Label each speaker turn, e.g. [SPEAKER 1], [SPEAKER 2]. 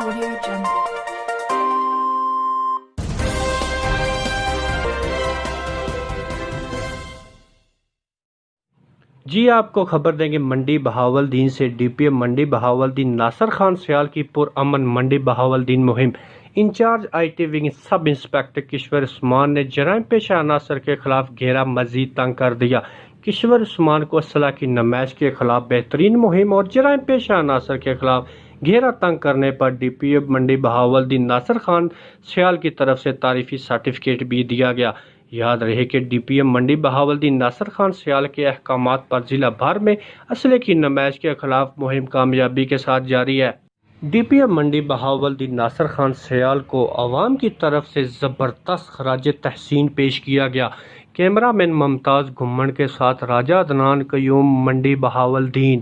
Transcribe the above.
[SPEAKER 1] Audio Jungle.
[SPEAKER 2] جی آپ کو خبر دیں گے منڈی بہاولدین سے ڈی پی ایم منڈی بہاولدین ناصر خان سیال کی پرامن منڈی بہاولدین مہم incharge I T wing sub inspector Kishwar Usman نے جرائم پیشہ عناصر کے خلاف گھیرا مزید تنگ کر دیا۔ کشور عثمان کو اسلحہ کی نمائش کے خلاف بہترین مہم اور جرائم پیشہ عناصر کے خلاف گھیرا تنگ کرنے پر ڈی پی ایم منڈی بہاولدین ناصر خان سیال کی طرف سے تعریفی سرٹیفکیٹ بھی دیا گیا۔ یاد رہے کہ ڈی پی ایم منڈی بہاولدین ناصر خان سیال کے احکامات پر ضلع بھر میں اسلحے کی نمائش کے خلاف مہم کامیابی کے ساتھ جاری ہے۔ ڈی پی ایم منڈی بہاولدین ناصر خان سیال کو عوام کی طرف سے زبردست خراج تحسین پیش کیا گیا۔ کیمرہ مین ممتاز گھمن کے ساتھ راجہ عدنان قیوم منڈی بہاولدین۔